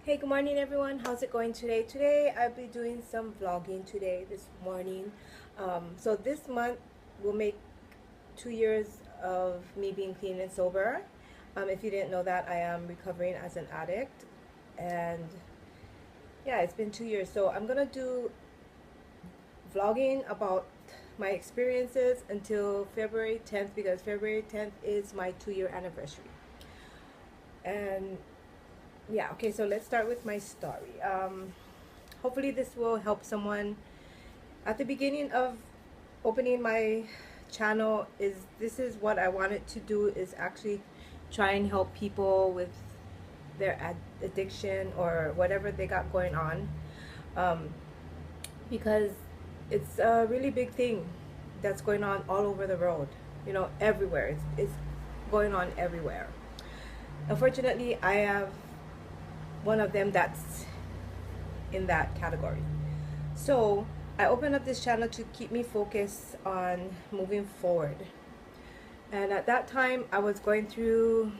Hey, good morning everyone. How's it going today? Today I'll be doing some vlogging today, this morning. So this month will make 2 years of me being clean and sober. If you didn't know that, I am recovering as an addict. And yeah, it's been 2 years. So I'm gonna do vlogging about my experiences until February 10th because February 10th is my 2-year anniversary. And yeah, okay, so let's start with my story. Hopefully this will help someone. At the beginning of opening my channel, this is what I wanted to do, is actually try and help people with their addiction or whatever they got going on, um, because it's a really big thing that's going on all over the world, everywhere. It's going on everywhere. Unfortunately, I have one of them that's in that category. So I opened up this channel to keep me focused on moving forward. And at that time, I was going through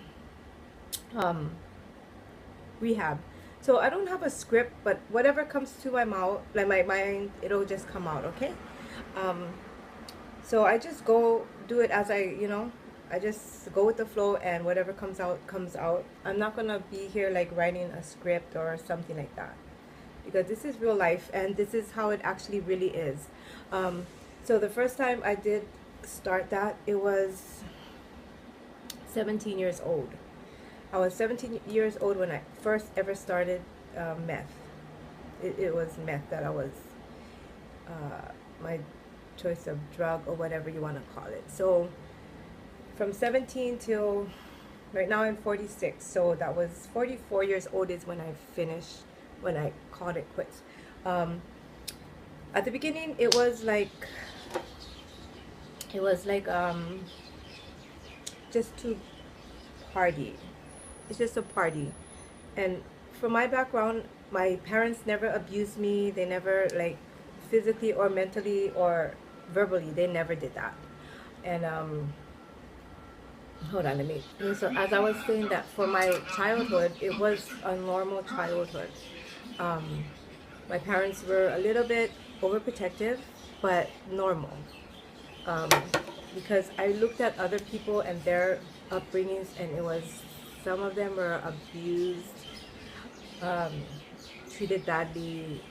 rehab. So I don't have a script, but whatever comes to my mouth, like my mind, it'll just come out, okay? Um, so I just go do it as I just go with the flow, and whatever comes out, comes out. I'm not gonna be here like writing a script or something like that, because this is real life and this is how it actually really is. So the first time I did start that, it was 17 years old. I was 17 years old when I first ever started meth. It was meth that I was, my choice of drug or whatever you want to call it. So from 17 till right now I'm 46. So that was 44 years old is when I finished, when I called it quits. At the beginning, it was like just to party. It's just a party. And from my background, my parents never abused me. They never, like, physically or mentally or verbally, they never did that. And hold on, so as I was saying, that for my childhood, it was a normal childhood. um, my parents were a little bit overprotective, but normal. um, because I looked at other people and their upbringings, and it was, some of them were abused, um, treated badly,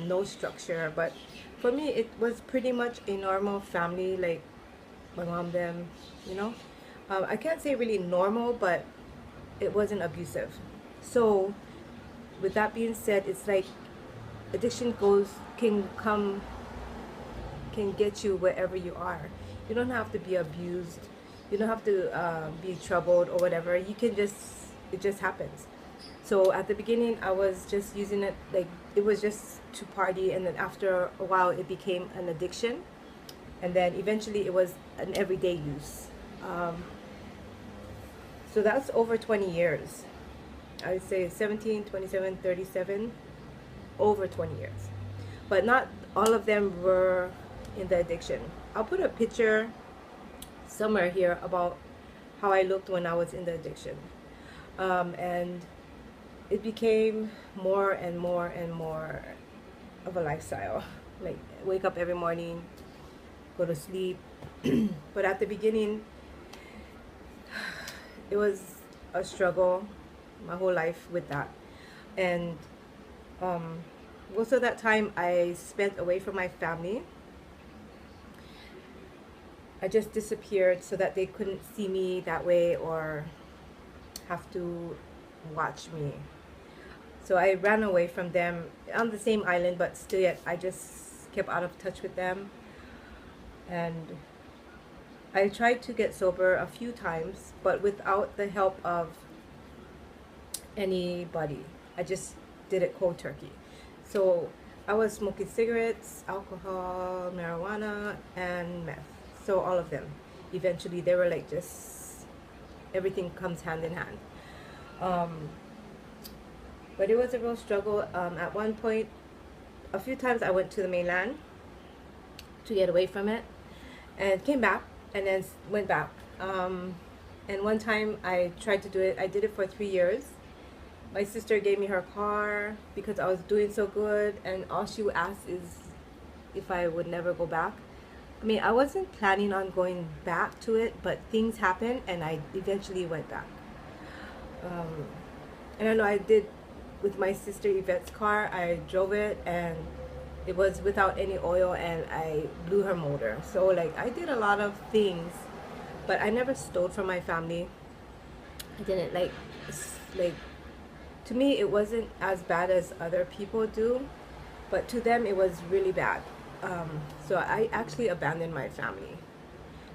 no structure. But for me, it was pretty much a normal family, like my mom, them, you know. I can't say really normal, but it wasn't abusive. So, with that being said, it's like addiction can get you wherever you are. You don't have to be abused. You don't have to be troubled or whatever. You can just, it just happens. So at the beginning, I was just using it, like, it was just to party, and then after a while, it became an addiction, and then eventually, it was an everyday use. Um, so that's over 20 years. I would say 17, 27, 37, over 20 years. But not all of them were in the addiction. I'll put a picture somewhere here about how I looked when I was in the addiction. And it became more and more and more of a lifestyle. Like, wake up every morning, go to sleep. But at the beginning, it was a struggle my whole life with that. And most of that time I spent away from my family. I just disappeared so that they couldn't see me that way or have to watch me. So I ran away from them on the same island, but still yet I just kept out of touch with them. And I tried to get sober a few times, but without the help of anybody. I just did it cold turkey. So I was smoking cigarettes, alcohol, marijuana, and meth. So all of them. Eventually, they were like, just everything comes hand in hand. But it was a real struggle. At one point, a few times I went to the mainland to get away from it, and came back, and then went back. And one time I tried to do it. I did it for 3 years. My sister gave me her car because I was doing so good, and all she would ask is if I would never go back. I mean, I wasn't planning on going back to it, but things happened and I eventually went back. Um, and I know I did with my sister Yvette's car. I drove it and it was without any oil and I blew her motor. So like I did a lot of things, but I never stole from my family. I didn't like to me it wasn't as bad as other people do, but to them it was really bad. So I actually abandoned my family,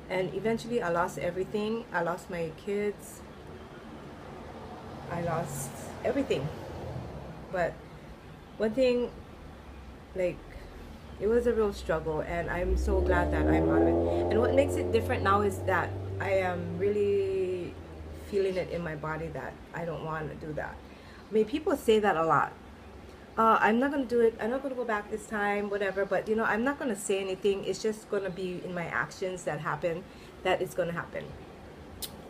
and eventually I lost everything. I lost my kids. I lost everything. But one thing, like, it was a real struggle, and I'm so glad that I'm out of it. And what makes it different now is that I am really feeling it in my body that I don't want to do that. I mean, people say that a lot. I'm not gonna do it. I'm not gonna go back this time, whatever. But you know, I'm not gonna say anything. It's just gonna be in my actions that happen. That it's gonna happen.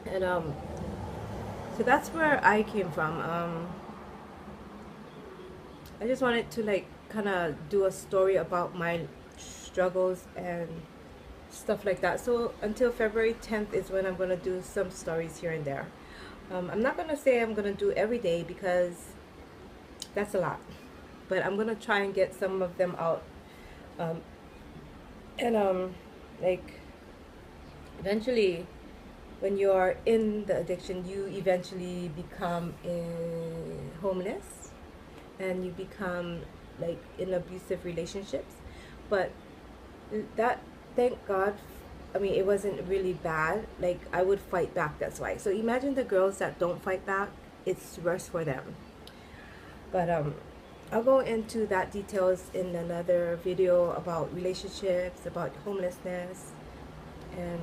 And so that's where I came from. I just wanted to like kind of do a story about my struggles and stuff like that. So until February 10th is when I'm gonna do some stories here and there. I'm not gonna say I'm gonna do every day because that's a lot, but I'm gonna try and get some of them out. Um, and like eventually, when you're in the addiction, you eventually become homeless, and you become like in abusive relationships. But that, thank God, I mean, it wasn't really bad. Like I would fight back. That's why. So imagine the girls that don't fight back. It's worse for them. But I'll go into that details in another video about relationships, about homelessness, and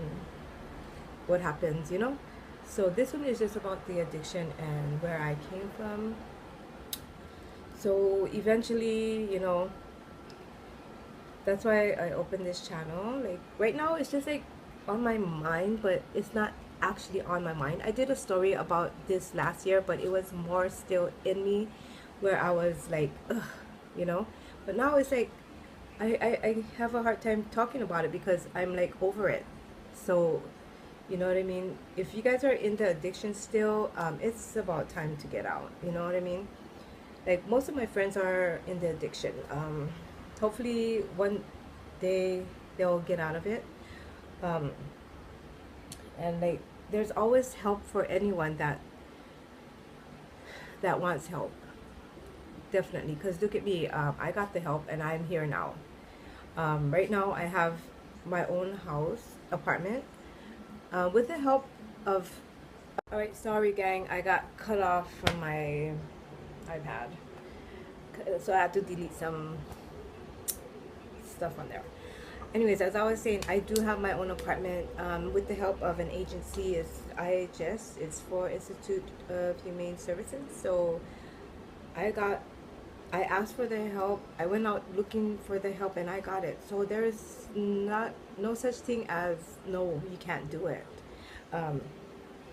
what happens, you know. So this one is just about the addiction and where I came from. So eventually, you know, that's why I opened this channel. Like right now it's just like on my mind, but it's not actually on my mind. I did a story about this last year, but it was more still in me, where I was like, ugh, you know. But now it's like I have a hard time talking about it because I'm like over it. So you know what I mean? If you guys are in the addiction still, it's about time to get out. You know what I mean? Like most of my friends are in the addiction. Hopefully one day they'll get out of it. And like there's always help for anyone that wants help. Definitely, because look at me, I got the help and I'm here now. Right now I have my own apartment, with the help of, alright, sorry gang, I got cut off from my iPad, so I had to delete some stuff on there. Anyways, as I was saying, I do have my own apartment, with the help of an agency. It's IHS, it's for Institute of Humane Services. So I asked for the help. I went out looking for the help and I got it. So there's no such thing as no, you can't do it.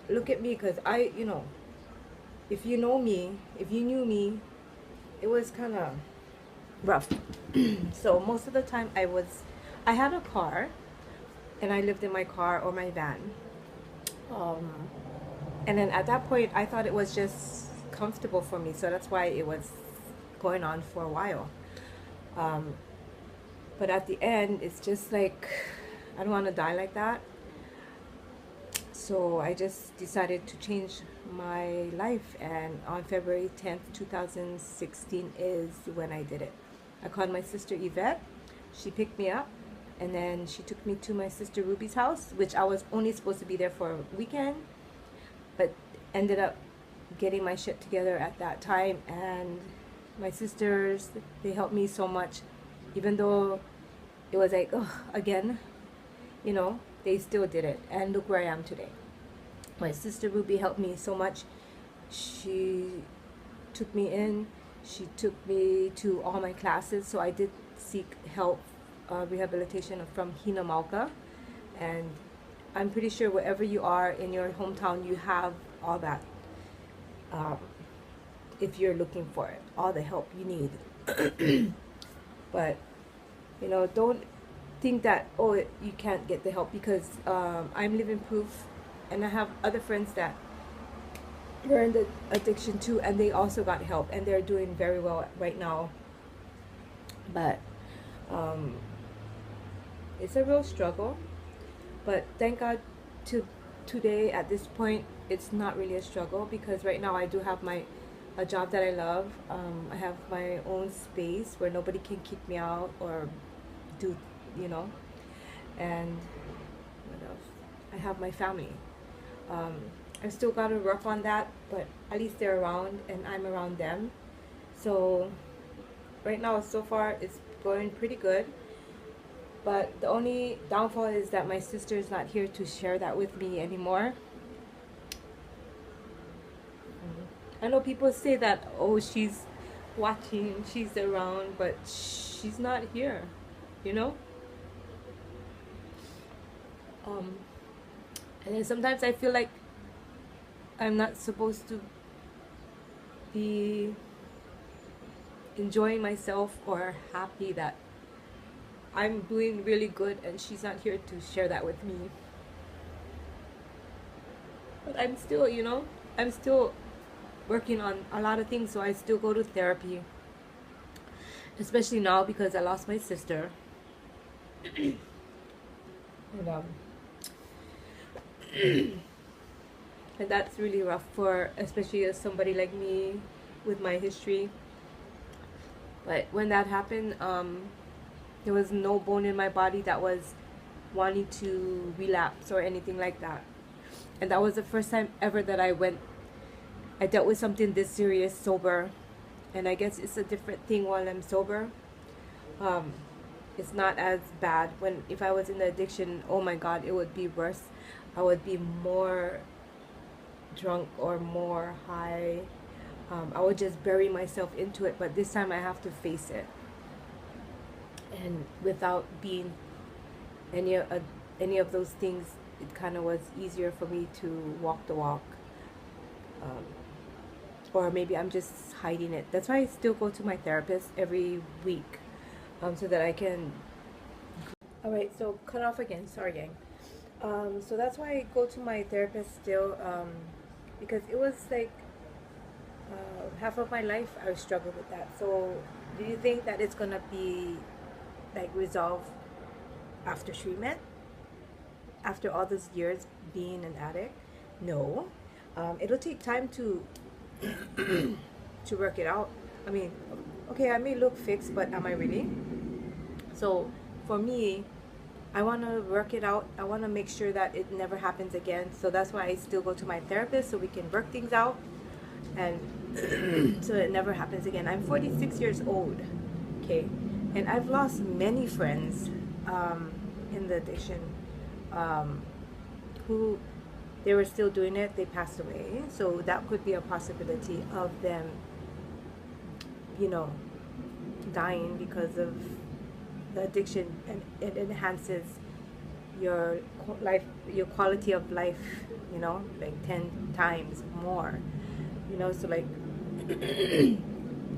Look at me, because you know, if you know me, if you knew me, it was kind of rough. So most of the time I had a car and I lived in my car or my van. And then at that point I thought it was just comfortable for me, so that's why it was going on for a while. But at the end it's just like I don't want to die like that. So I just decided to change my life, and on February 10th 2016 is when I did it. I called my sister Yvette. She picked me up and then she took me to my sister Ruby's house, which I was only supposed to be there for a weekend, but ended up getting my shit together at that time. And my sisters, they helped me so much, even though it was like, oh, again, you know, they still did it, and look where I am today. My sister Ruby helped me so much. She took me in, she took me to all my classes, so I did seek help, rehabilitation from Hina Malka, and I'm pretty sure wherever you are in your hometown you have all that. if you're looking for it, all the help you need. But you know, don't think that, oh, you can't get the help, because I'm living proof, and I have other friends that were in the addiction too, and they also got help, and they're doing very well right now. But um, it's a real struggle. But thank God, to today at this point, it's not really a struggle, because right now I do have a job that I love. I have my own space where nobody can kick me out or do, you know. And what else? I have my family. Um, I've still got to work on that, but at least they're around and I'm around them. So right now, so far, it's going pretty good. But the only downfall is that my sister is not here to share that with me anymore. I know people say that, oh, she's watching, she's around, but she's not here, you know? Um, and then sometimes I feel like I'm not supposed to be enjoying myself or happy that I'm doing really good and she's not here to share that with me. But I'm still, you know, I'm still working on a lot of things, so I still go to therapy. Especially now because I lost my sister. And and that's really rough for, especially as somebody like me with my history. But when that happened, there was no bone in my body that was wanting to relapse or anything like that. And that was the first time ever that I dealt with something this serious sober. And I guess it's a different thing while I'm sober. Um, it's not as bad. If I was in the addiction, oh my God, it would be worse. I would be more drunk or more high. I would just bury myself into it. But this time I have to face it. And without being any of those things, it kind of was easier for me to walk the walk. Um, or maybe I'm just hiding it. That's why I still go to my therapist every week, so that I can. All right, so cut off again. Sorry, gang. So that's why I go to my therapist still, because it was like half of my life I struggled with that. So, do you think that it's gonna be like resolved after treatment? After all those years being an addict? No. It'll take time to to work it out. I mean, okay, I may look fixed, but am I really? So for me, I want to work it out. I want to make sure that it never happens again. So that's why I still go to my therapist, so we can work things out, and so it never happens again. I'm 46 years old, okay, and I've lost many friends in the addiction, who they were still doing it. They passed away, so that could be a possibility of them, you know, dying because of the addiction, and it enhances your life, your quality of life, you know, like 10 times more, you know. So like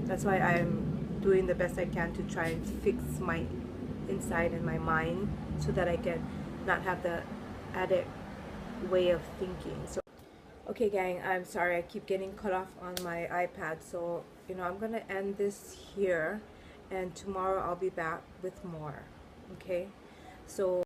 that's why I'm doing the best I can to try and fix my inside and my mind, so that I can not have the addict way of thinking. So okay, gang, I'm sorry I keep getting cut off on my iPad, so you know, I'm gonna end this here, and tomorrow I'll be back with more. Okay, so